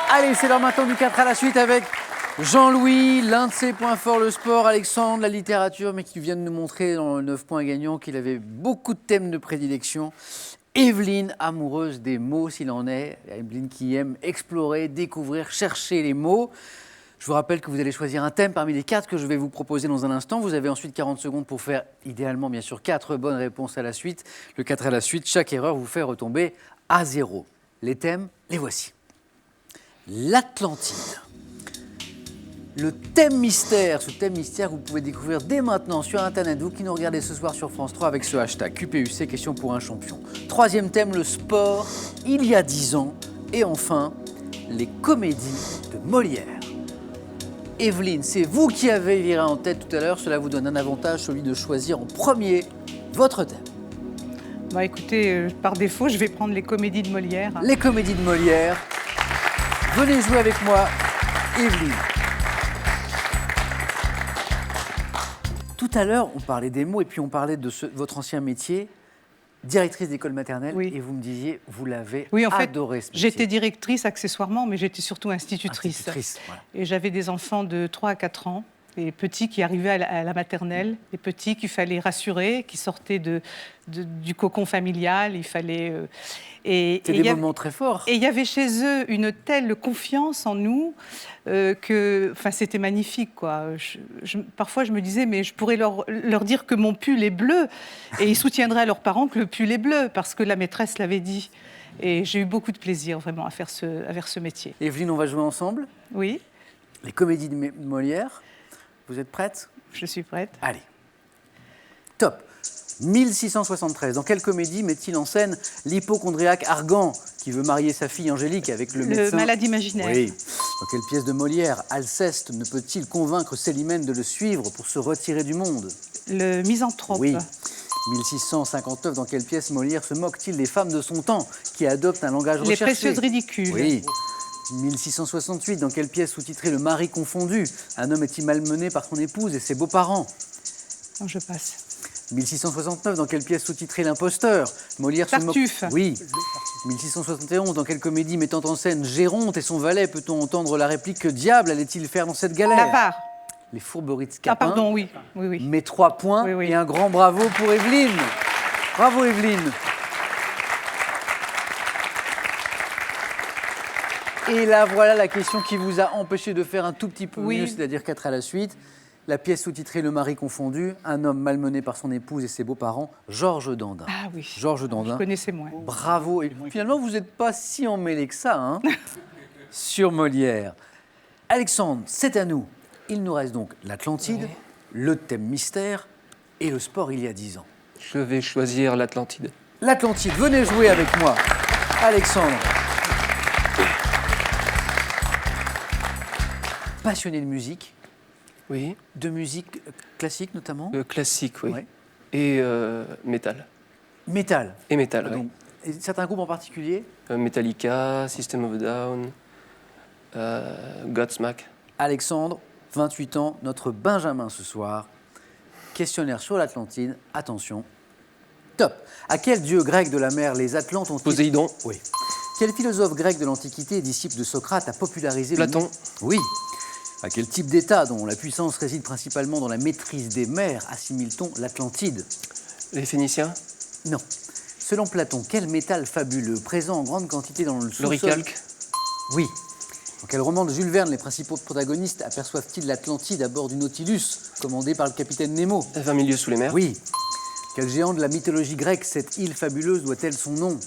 Allez, c'est l'heure maintenant du 4 à la suite avec Jean-Louis, l'un de ses points forts, le sport, Alexandre, la littérature, mais qui vient de nous montrer dans le 9 points gagnants qu'il avait beaucoup de thèmes de prédilection. Evelyne, amoureuse des mots s'il en est, Evelyne qui aime explorer, découvrir, chercher les mots. Je vous rappelle que vous allez choisir un thème parmi les 4 que je vais vous proposer dans un instant. Vous avez ensuite 40 secondes pour faire, idéalement bien sûr, 4 bonnes réponses à la suite. Le 4 à la suite, chaque erreur vous fait retomber à 0. Les thèmes, les voici. L'Atlantide. Le thème mystère, ce thème mystère que vous pouvez découvrir dès maintenant sur Internet, vous qui nous regardez ce soir sur France 3 avec ce hashtag QPUC, question pour un champion. Troisième thème, le sport, il y a 10 ans. Et enfin, les comédies de Molière. Evelyne, c'est vous qui avez viré en tête tout à l'heure, cela vous donne un avantage, celui de choisir en premier votre thème. Bah écoutez, par défaut, je vais prendre les comédies de Molière. Les comédies de Molière. Venez jouer avec moi, Evelyne. Tout à l'heure, on parlait des mots et puis on parlait de votre ancien métier, directrice d'école maternelle, oui. Et vous me disiez, vous l'avez adoré ce métier. J'étais directrice accessoirement, mais j'étais surtout institutrice. Voilà. Et j'avais des enfants de 3 à 4 ans, des petits qui arrivaient à la maternelle, des petits qu'il fallait rassurer, qui sortaient du cocon familial, il fallait... C'était des moments très forts. Et il y avait chez eux une telle confiance en nous que c'était magnifique, quoi. Parfois, je me disais, mais je pourrais leur dire que mon pull est bleu et ils soutiendraient à leurs parents que le pull est bleu parce que la maîtresse l'avait dit. Et j'ai eu beaucoup de plaisir, vraiment, à faire ce métier. Evelyne, on va jouer ensemble. Oui. Les comédies de Molière. Vous êtes prête ? Je suis prête. Allez. Top. 1673. Dans quelle comédie met-il en scène l'hypocondriaque Argan qui veut marier sa fille Angélique avec le médecin ? Le malade imaginaire. Oui. Dans quelle pièce de Molière Alceste ne peut-il convaincre Célimène de le suivre pour se retirer du monde ? Le misanthrope. Oui. 1659. Dans quelle pièce Molière se moque-t-il des femmes de son temps qui adoptent un langage recherché ? Les précieuses ridicules. Oui. 1668. Dans quelle pièce sous-titrée Le mari confondu, un homme est-il malmené par son épouse et ses beaux-parents ? Non, je passe. 1669, dans quelle pièce sous-titrée L'imposteur, Molière Tartuffe. se moque... Oui. 1671, dans quelle comédie mettant en scène Géronte et son valet peut-on entendre la réplique que diable allait-il faire dans cette galère ? L'avare. Les fourberies de Scapin. Ah pardon, oui. Mais 3 points et un grand bravo pour Evelyne. Bravo Evelyne. Et là, voilà la question qui vous a empêché de faire un tout petit peu mieux, c'est-à-dire 4 à la suite. La pièce sous-titrée Le mari confondu, un homme malmené par son épouse et ses beaux-parents, Georges Dandin. Ah oui. Georges Dandin. Je connaissais moins. Bravo. Et finalement, vous n'êtes pas si emmêlé que ça, hein, sur Molière. Alexandre, c'est à nous. Il nous reste donc l'Atlantide, le thème mystère et le sport il y a 10 ans. Je vais choisir l'Atlantide. L'Atlantide, venez jouer avec moi. Alexandre. Passionné de musique. Oui. De musique classique notamment. Classique, oui. Ouais. Et métal. Métal. Et métal, oui. Donc, et certains groupes en particulier. Metallica, System of a Down, Godsmack. Alexandre, 28 ans, notre Benjamin ce soir. Questionnaire sur l'Atlantide. Attention. Top. À quel dieu grec de la mer les Atlantes ont-ils... Poséidon. Oui. Quel philosophe grec de l'Antiquité, disciple de Socrate, a popularisé Platon. Oui. À quel type d'État, dont la puissance réside principalement dans la maîtrise des mers, assimile-t-on l'Atlantide ? Les Phéniciens. Non. Selon Platon, quel métal fabuleux, présent en grande quantité dans le sous-sol... L'oricalque. Oui. Dans quel roman de Jules Verne les principaux protagonistes aperçoivent-ils l'Atlantide à bord du Nautilus, commandé par le capitaine Nemo ? 20 milieux sous les mers. Oui. Quel géant de la mythologie grecque, cette île fabuleuse, doit-elle son nom ?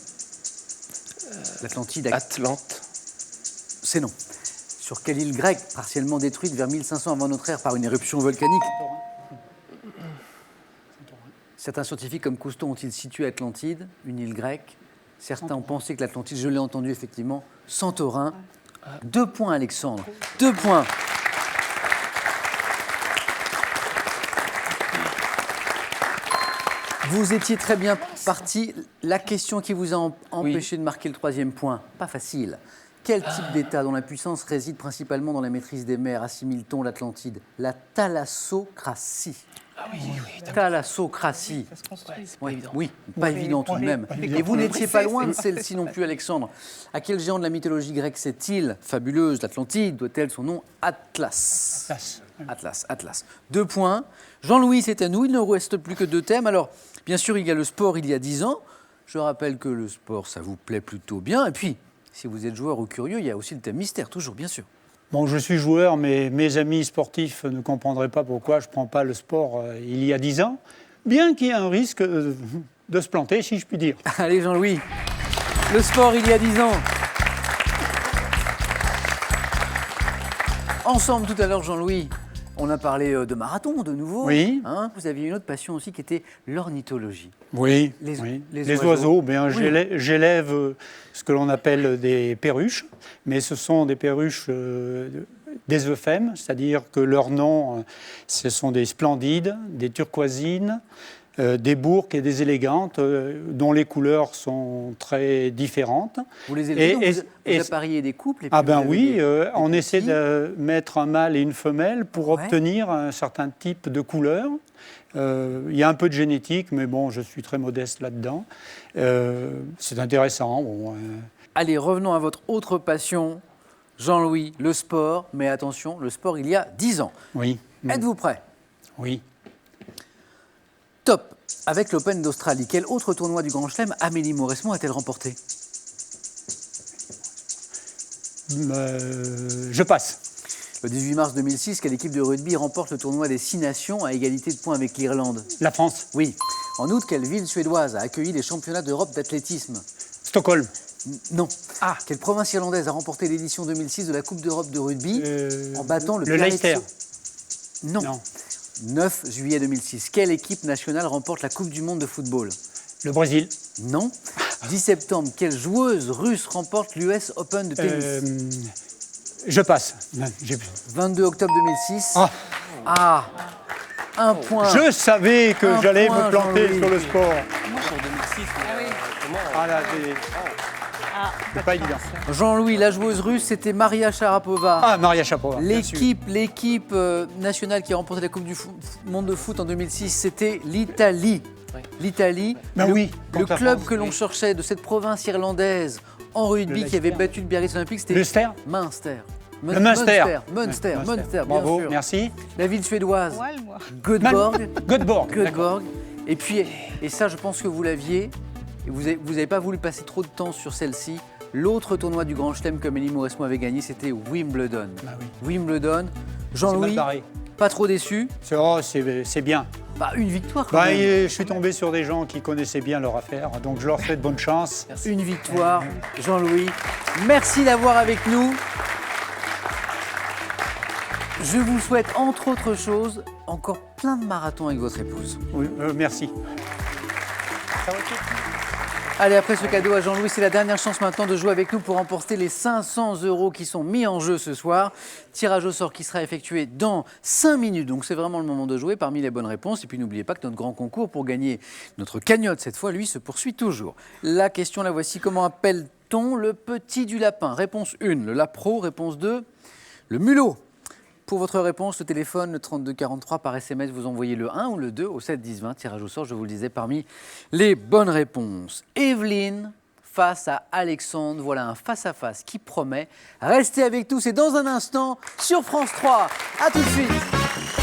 L'Atlantide... Atlante. C'est non. Sur quelle île grecque, partiellement détruite vers 1500 avant notre ère par une éruption volcanique ? Certains scientifiques comme Cousteau ont-ils situé Atlantide, une île grecque ? Certains ont pensé que l'Atlantide, je l'ai entendu effectivement, Santorin. 2 points, Alexandre. 2 points. Vous étiez très bien parti. La question qui vous a empêché de marquer le 3e point, pas facile. Quel type d'État dont la puissance réside principalement dans la maîtrise des mers assimile-t-on l'Atlantide ? La thalassocratie. Thalassocratie. Ça se construit. Oui, pas évident tout de même. Et vous n'étiez pas loin de celle-ci non plus, Alexandre. À quel géant de la mythologie grecque cette-île fabuleuse, l'Atlantide, doit-elle son nom Atlas. Atlas. 2 points. Jean-Louis, c'est à nous. Il ne reste plus que 2 thèmes. Alors, bien sûr, il y a le sport il y a 10 ans. Je rappelle que le sport, ça vous plaît plutôt bien. Et puis, si vous êtes joueur ou curieux, il y a aussi le thème mystère, toujours, bien sûr. Bon, je suis joueur, mais mes amis sportifs ne comprendraient pas pourquoi je ne prends pas le sport il y a 10 ans, bien qu'il y ait un risque de se planter, si je puis dire. Allez, Jean-Louis. Le sport il y a 10 ans. Ensemble, tout à l'heure, Jean-Louis, on a parlé de marathon de nouveau. Oui. Hein, vous aviez une autre passion aussi qui était l'ornithologie. Oui, Les oiseaux. Bien, Oui. j'élève ce que l'on appelle des perruches, mais ce sont des perruches des euphémes, c'est-à-dire que leurs noms, ce sont des splendides, des turquoisines, des bourques et des élégantes, dont les couleurs sont très différentes. Vous les élevez, donc vous appariez des couples et puis Ah ben vous avez oui, des on essaie petits. de mettre un mâle et une femelle pour Ouais. obtenir un certain type de couleur. Il y a un peu de génétique, mais bon, je suis très modeste là-dedans. C'est intéressant. Bon, Allez, revenons à votre autre passion, Jean-Louis, le sport. Mais attention, le sport il y a 10 ans. oui. Êtes-vous prêt? Oui. Top. Avec l'Open d'Australie, quel autre tournoi du Grand Chelem Amélie Mauresmo a-t-elle remporté? Je passe. Le 18 mars 2006, quelle équipe de rugby remporte le tournoi des 6 nations à égalité de points avec l'Irlande? La France. Oui. En août, quelle ville suédoise a accueilli les championnats d'Europe d'athlétisme? Stockholm. Non. Quelle province irlandaise a remporté l'édition 2006 de la Coupe d'Europe de rugby en battant le Leicester. Non. Non. 9 juillet 2006. Quelle équipe nationale remporte la Coupe du Monde de football? Le Brésil. Non. 10 septembre, quelle joueuse russe remporte l'US Open de tennis? Je passe. 22 octobre 2006. Ah. Un point. Je savais que Un j'allais point, me planter Jean-Louis. sur le sport. Pour 2006, Ah là, c'est pas évident. Jean-Louis, la joueuse russe, c'était Maria Sharapova. Ah, Maria Sharapova. bien sûr. L'équipe nationale qui a remporté la Coupe du Monde de foot en 2006, c'était l'Italie. Ouais. L'Italie, Ben le, oui, le contre la club France, que l'on oui. cherchait de cette province irlandaise en rugby Le qui avait Leicester. battu le Biarritz Olympique, c'était Munster. Munster. Le Munster. Munster, bien Bravo, sûr. merci. La ville suédoise, Poil, moi. Göteborg. Göteborg. Göteborg. Et puis, et ça, je pense que vous l'aviez, et vous n'avez pas voulu passer trop de temps sur celle-ci. L'autre tournoi du Grand Chelem que Amélie Mauresmo avait gagné, c'était Wimbledon. Bah oui. Wimbledon. C'est mal Jean-Louis, barré. pas trop déçu. C'est bien. Bah, une victoire quand Bah, même. je suis tombé sur des gens qui connaissaient bien leur affaire, donc je leur souhaite bonne chance. Une victoire, Jean-Louis. Merci d'avoir avec nous. Je vous souhaite, entre autres choses, encore plein de marathons avec votre épouse. Oui, merci. Allez, après ce cadeau à Jean-Louis, c'est la dernière chance maintenant de jouer avec nous pour remporter les 500 € qui sont mis en jeu ce soir. Tirage au sort qui sera effectué dans 5 minutes. Donc c'est vraiment le moment de jouer parmi les bonnes réponses. Et puis n'oubliez pas que notre grand concours pour gagner notre cagnotte cette fois, lui, se poursuit toujours. La question, la voici. Comment appelle-t-on le petit du lapin? Réponse 1, le lapro. Réponse 2, le mulot. Pour votre réponse, le téléphone, le 3243, par SMS, vous envoyez le 1 ou le 2 au 7 10 20. Tirage au sort, je vous le disais, parmi les bonnes réponses. Evelyne face à Alexandre. Voilà un face-à-face qui promet. Restez avec nous, c'est dans un instant sur France 3. À tout de suite.